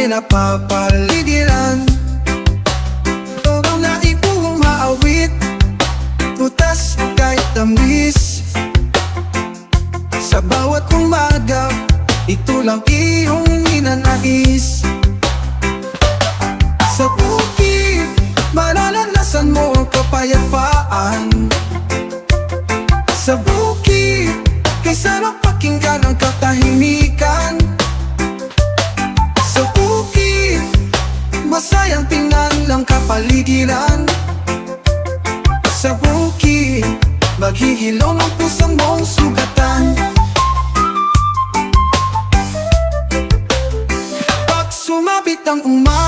napapaligiran. Todo na ikuong maawit, tutas kahit tamis. Sa bawat umaga, ito lang iyong ninanais. Sa bukid, mararanasan mo ang kapayapaan. Sa bukid, kay sarap pakinggan ang katahimikan. Sa bukid, masayang tingnan lang kapaligiran. Sa bukid, maghihilom ang pusong mong sugatan. Pag sumapit ang umaga,